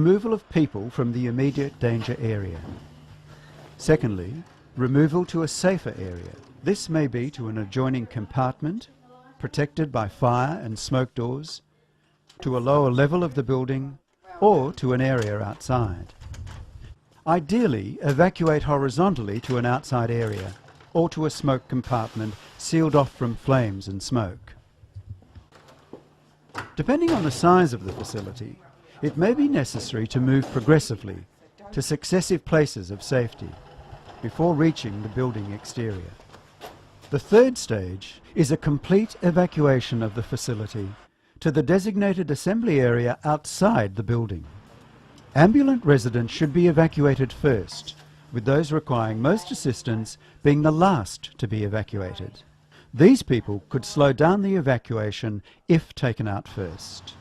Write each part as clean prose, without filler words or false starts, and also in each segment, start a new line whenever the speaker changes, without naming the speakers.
removal of people from the immediate danger area. Secondly, removal to a safer area. This may be to an adjoining compartment, protected by fire and smoke doors, to a lower level of the building, or to an area outside. Ideally, evacuate horizontally to an outside area, or to a smoke compartment sealed off from flames and smoke. Depending on the size of the facility, it may be necessary to move progressively to successive places of safety before reaching the building exterior. The third stage is a complete evacuation of the facility to the designated assembly area outside the building. Ambulant residents should be evacuated first, with those requiring most assistance being the last to be evacuated. These people could slow down the evacuation if taken out first.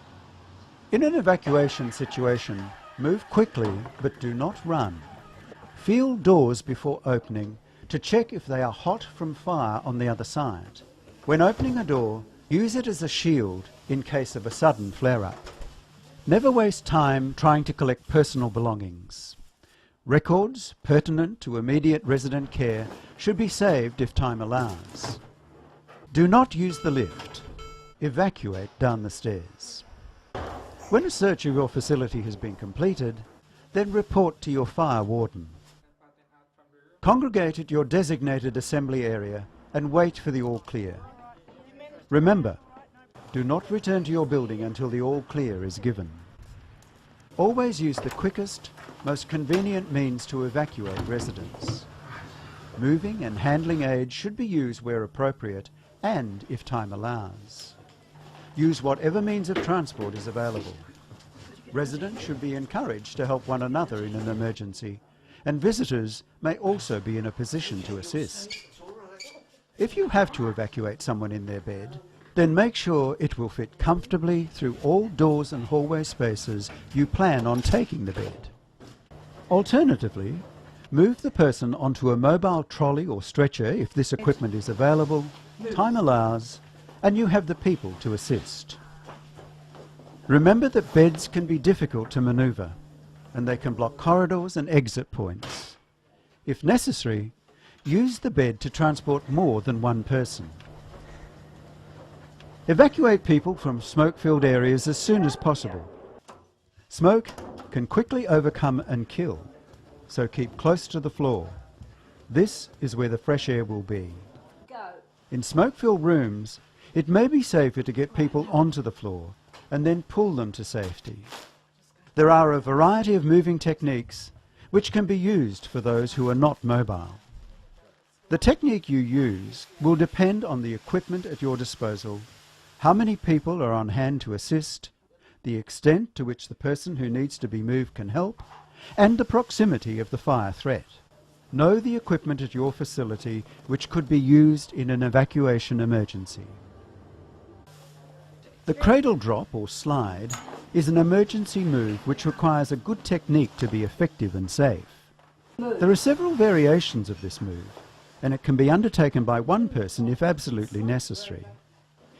In an evacuation situation, move quickly but do not run. Feel doors before opening to check if they are hot from fire on the other side. When opening a door, use it as a shield in case of a sudden flare-up. Never waste time trying to collect personal belongings. Records pertinent to immediate resident care should be saved if time allows. Do not use the lift. Evacuate down the stairs. When a search of your facility has been completed, then report to your fire warden. Congregate at your designated assembly area and wait for the all clear. Remember, do not return to your building until the all clear is given. Always use the quickest, most convenient means to evacuate residents. Moving and handling aids should be used where appropriate and if time allows. Use whatever means of transport is available. Residents should be encouraged to help one another in an emergency, and visitors may also be in a position to assist. If you have to evacuate someone in their bed, then make sure it will fit comfortably through all doors and hallway spaces you plan on taking the bed. Alternatively, move the person onto a mobile trolley or stretcher if this equipment is available, time allows, and you have the people to assist. Remember that beds can be difficult to maneuver, and they can block corridors and exit points. If necessary, use the bed to transport more than one person. Evacuate people from smoke-filled areas as soon as possible. Smoke can quickly overcome and kill, so keep close to the floor. This is where the fresh air will be. In smoke-filled rooms, it may be safer to get people onto the floor and then pull them to safety. There are a variety of moving techniques which can be used for those who are not mobile. The technique you use will depend on the equipment at your disposal, how many people are on hand to assist, the extent to which the person who needs to be moved can help, and the proximity of the fire threat. Know the equipment at your facility which could be used in an evacuation emergency. The cradle drop or slide is an emergency move which requires a good technique to be effective and safe. There are several variations of this move, and it can be undertaken by one person if absolutely necessary.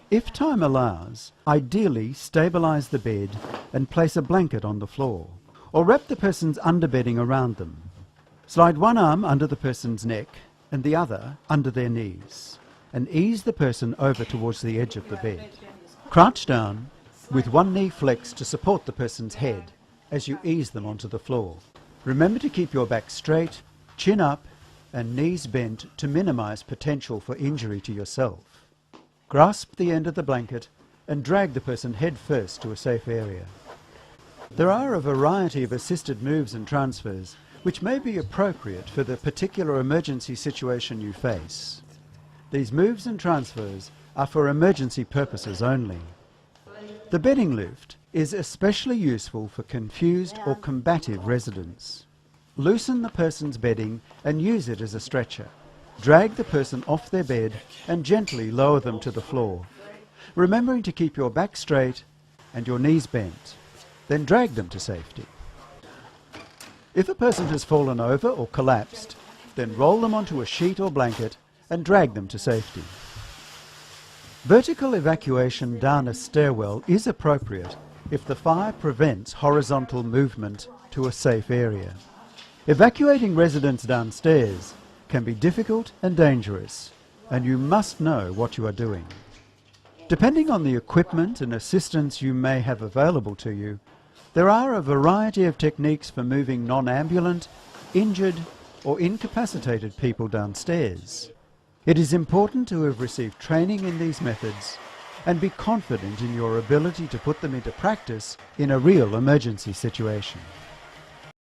If time allows, ideally stabilize the bed and place a blanket on the floor, or wrap the person's underbedding around them. Slide one arm under the person's neck and the other under their knees, and ease the person over towards the edge of the bed. Crouch down with one knee flexed to support the person's head as you ease them onto the floor. Remember to keep your back straight, chin up, and knees bent to minimize potential for injury to yourself. Grasp the end of the blanket and drag the person head first to a safe area. There are a variety of assisted moves and transfers which may be appropriate for the particular emergency situation you face. These moves and transfers are for emergency purposes only. The bedding lift is especially useful for confused or combative residents. Loosen the person's bedding and use it as a stretcher. Drag the person off their bed and gently lower them to the floor, remembering to keep your back straight and your knees bent. Then drag them to safety. If a person has fallen over or collapsed, then roll them onto a sheet or blanket and drag them to safety. Vertical evacuation down a stairwell is appropriate if the fire prevents horizontal movement to a safe area. Evacuating residents downstairs can be difficult and dangerous, and you must know what you are doing. Depending on the equipment and assistance you may have available to you, there are a variety of techniques for moving non-ambulant, injured or incapacitated people downstairs. It is important to have received training in these methods and be confident in your ability to put them into practice in a real emergency situation.